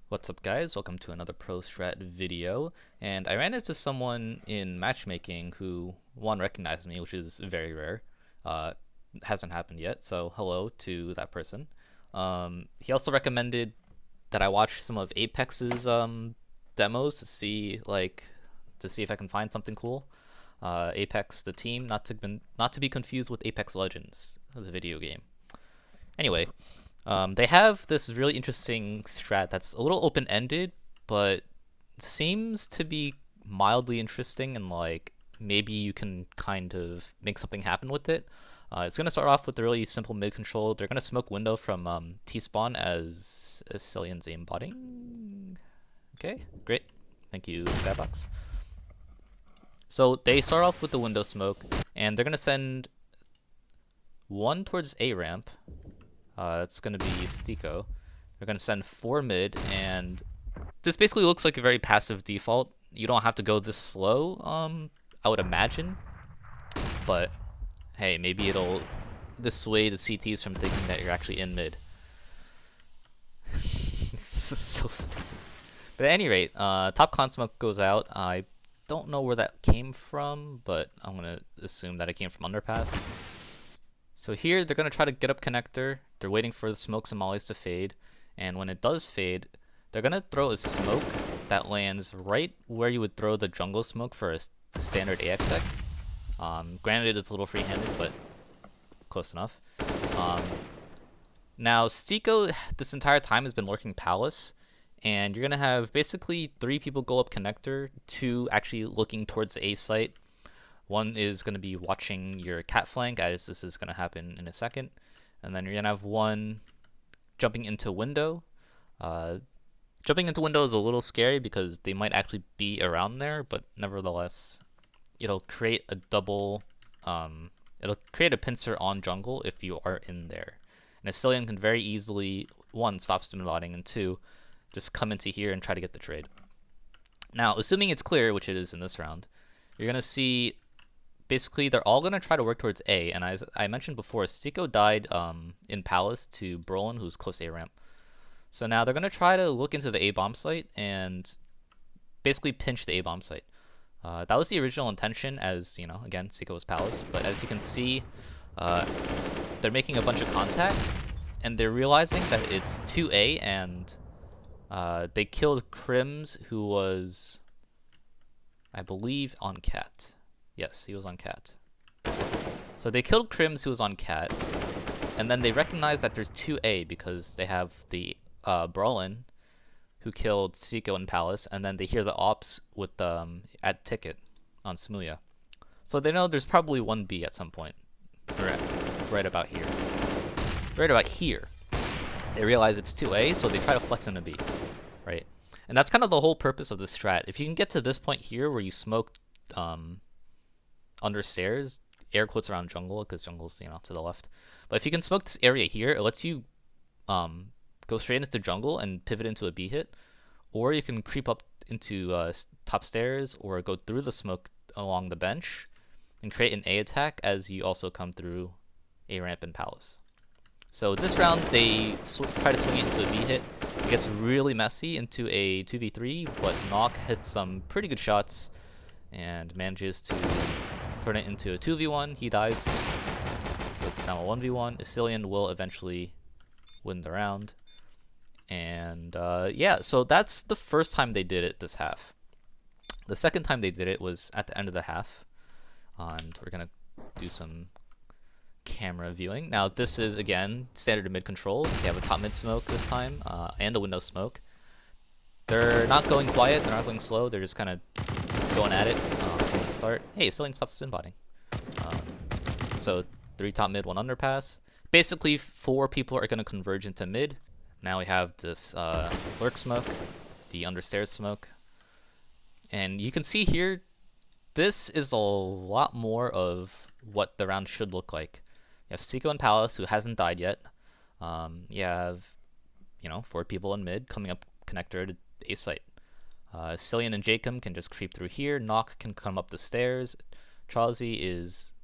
What's up, guys? Welcome to another Pro Strat video. And I ran into someone in matchmaking who, one, recognized me, which is very rare. Hasn't happened yet, so hello to that person. He also recommended that I watch some of Apex's demos to see if I can find something cool. Apeks, the team, not to be confused with Apex Legends, the video game. Anyway. They have this really interesting strat that's a little open-ended, but seems to be mildly interesting, and maybe you can kind of make something happen with it. It's gonna start off with a really simple mid control. They're gonna smoke window from T-spawn as Cillian's aimbotting. Okay, great. Thank you, Skybox. So they start off with the window smoke, and they're gonna send one towards A ramp. It's going to be Stico. They're going to send 4 mid, and this basically looks like a very passive default. You don't have to go this slow, I would imagine. But, hey, maybe it'll dissuade the CTs from thinking that you're actually in mid. This is so stupid. But at any rate, top con smoke goes out. I don't know where that came from, but I'm going to assume that it came from underpass. So here, they're going to try to get up connector. They're waiting for the smokes and mollies to fade. And when it does fade, they're going to throw a smoke that lands right where you would throw the jungle smoke for a standard AXX. Granted, it's a little free-handed, but close enough. Now, Stico, this entire time, has been lurking Palace. And you're going to have basically 3 people go up connector, 2 actually looking towards the A site. One is going to be watching your cat flank, as this is going to happen in a second. And then you're going to have one jumping into window. Jumping into window is a little scary because they might actually be around there, but nevertheless, it'll create a double, it'll create a pincer on jungle if you are in there. And a Cillian can very easily, 1, stop stimulating, and 2, just come into here and try to get the trade. Now, assuming it's clear, which it is in this round, you're going to see basically, they're all going to try to work towards A, and as I mentioned before, Stico died in Palace to Brolin, who's close to A ramp. So now they're going to try to look into the A bomb site and basically pinch the A bomb site. That was the original intention, as, you know, again, Stico was Palace, but as you can see, they're making a bunch of contact, and they're realizing that it's 2A, and they killed Crims, who was, I believe, on Cat. Yes, he was on Cat. So they killed Crims, who was on Cat, and then they recognize that there's 2A because they have the Brolin, who killed Stico in Palace, and then they hear the ops with at Ticket on Smuya. So they know there's probably 1B at some point. Right about here. Right about here. They realize it's 2A, so they try to flex into B. Right? And that's kind of the whole purpose of this strat. If you can get to this point here where you smoke under stairs, air quotes around jungle, because jungle's, you know, to the left. But if you can smoke this area here, it lets you go straight into jungle and pivot into a B hit, or you can creep up into top stairs or go through the smoke along the bench and create an A attack as you also come through A ramp and Palace. So this round they try to swing it into a B hit. It gets really messy into a 2v3, but Nock hits some pretty good shots and manages to turn it into a 2v1. He dies, so it's now a 1v1. Cillian will eventually win the round. And yeah, so that's the first time they did it this half. The second time they did it was at the end of the half. And we're going to do some camera viewing. Now this is, again, standard mid control. They have a top mid smoke this time, and a window smoke. They're not going quiet, they're not going slow, they're just kind of going at it from the start. Hey, Cillian stopped spin botting. So 3 top mid, 1 underpass. Basically, 4 people are going to converge into mid. Now we have this lurk smoke, the understairs smoke. And you can see here, this is a lot more of what the round should look like. You have Stico and Palace, who hasn't died yet. You have, you know, 4 people in mid coming up connector to A site. Cillian and Jacob can just creep through here. Nock can come up the stairs. Charlesy is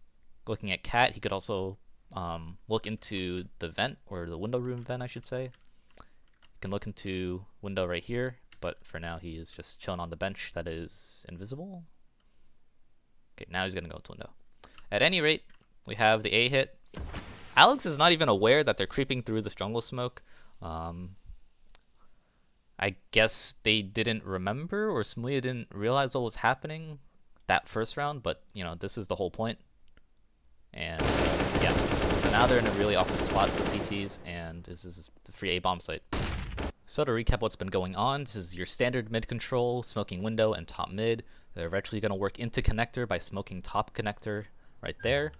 looking at Cat. He could also look into the vent, or the window room vent, I should say. can look into window right here, but for now he is just chilling on the bench that is invisible. Okay, now he's gonna go into window. At any rate, we have the A hit. Alex is not even aware that they're creeping through this jungle smoke. I guess they didn't remember, or Smolia didn't realize what was happening that first round, but you know, this is the whole point. And yeah, so now they're in a really awkward spot, the CTs, and this is the free A bomb site. So to recap what's been going on, this is your standard mid control, smoking window and top mid. They're eventually going to work into connector by smoking top connector right there,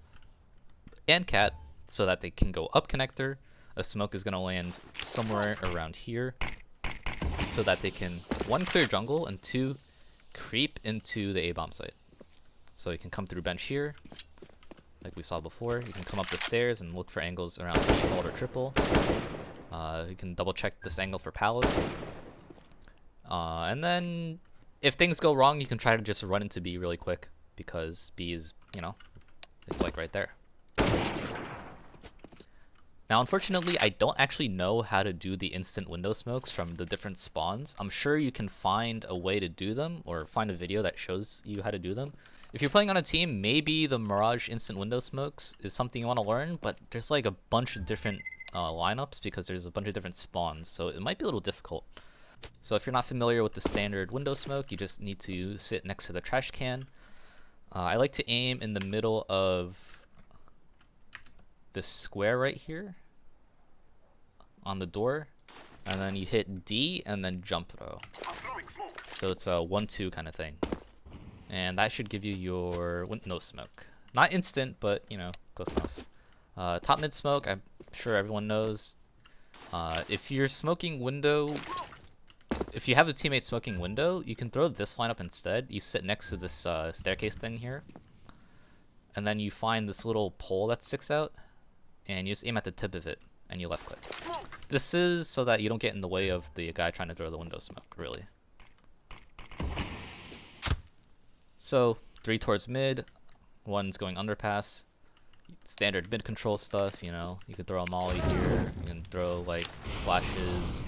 and cat, so that they can go up connector. A smoke is going to land somewhere around here, so that they can, 1, clear jungle, and 2, creep into the A bomb site. So you can come through bench here, like we saw before. You can come up the stairs and look for angles around default or triple. You can double check this angle for Palace. And then if things go wrong, you can try to just run into B really quick, because B is, you know, it's like right there. Now, unfortunately, I don't actually know how to do the instant window smokes from the different spawns. I'm sure you can find a way to do them, or find a video that shows you how to do them. If you're playing on a team, maybe the Mirage instant window smokes is something you want to learn, but there's like a bunch of different lineups, because there's a bunch of different spawns, so it might be a little difficult. So if you're not familiar with the standard window smoke, you just need to sit next to the trash can. I like to aim in the middle of this square right here on the door, and then you hit D and then jump throw. So it's a 1-2 kind of thing. And that should give you your window smoke. Not instant, but you know, close enough. Top mid smoke, I'm sure everyone knows. If you're smoking window, if you have a teammate smoking window, you can throw this lineup instead. You sit next to this staircase thing here, and then you find this little pole that sticks out, and you just aim at the tip of it, and you left click. This is so that you don't get in the way of the guy trying to throw the window smoke, really. So 3 towards mid, 1's going underpass. Standard mid control stuff, you know. You could throw a molly here. You can throw like flashes.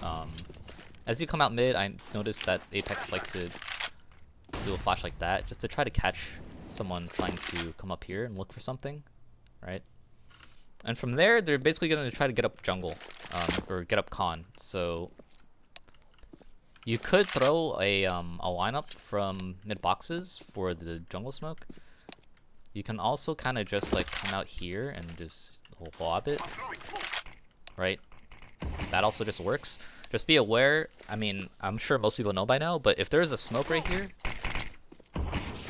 As you come out mid, I noticed that Apeks like to do a flash like that, just to try to catch someone trying to come up here and look for something, right? And from there, they're basically going to try to get up jungle, or get up con. So you could throw a lineup from mid boxes for the jungle smoke. You can also kind of just like come out here and just lob it, right? That also just works. Just be aware, I mean, I'm sure most people know by now, but if there's a smoke right here,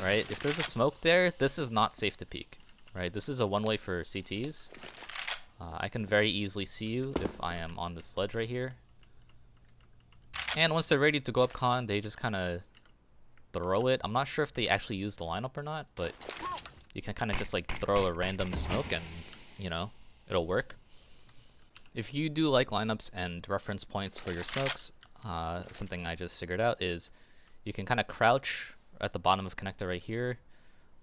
right? If there's a smoke there, this is not safe to peek, right? This is a one-way for CTs. I can very easily see you if I am on this ledge right here. And once they're ready to go up con, they just kind of throw it. I'm not sure if they actually use the lineup or not, but you can kind of just like throw a random smoke and, you know, it'll work. If you do like lineups and reference points for your smokes, something I just figured out is you can kind of crouch at the bottom of connector right here,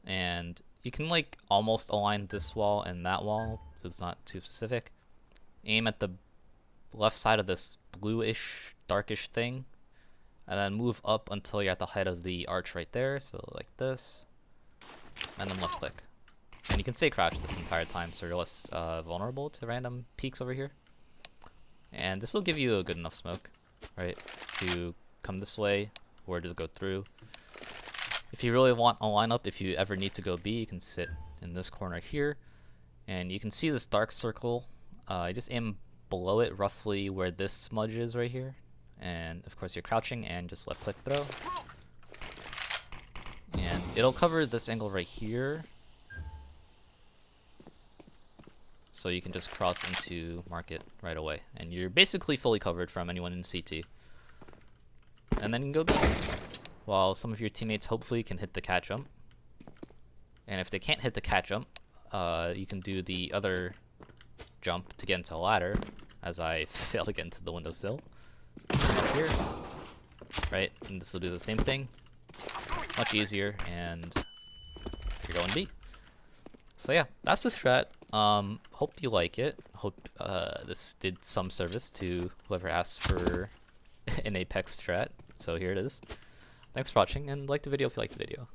and you can like almost align this wall and that wall, so it's not too specific. Aim at the left side of this bluish, darkish thing, and then move up until you're at the height of the arch right there, so like this, and then left click. And you can stay crouched this entire time, so you're less vulnerable to random peaks over here. And this will give you a good enough smoke, right, to come this way or to go through. If you really want a lineup, if you ever need to go B, you can sit in this corner here, and you can see this dark circle. I just aim below it, roughly where this smudge is right here, and of course you're crouching and just left click throw, and it'll cover this angle right here. So you can just cross into market right away, and you're basically fully covered from anyone in CT. And then you can go B, while some of your teammates hopefully can hit the cat jump. And if they can't hit the cat jump, you can do the other jump to get into a ladder, as I fail to get into the windowsill. Just come up here, right, and this will do the same thing. Much easier, and you're going B. So yeah, that's the strat. Hope you like it. Hope this did some service to whoever asked for an Apeks strat. So here it is. Thanks for watching, and like the video if you liked the video.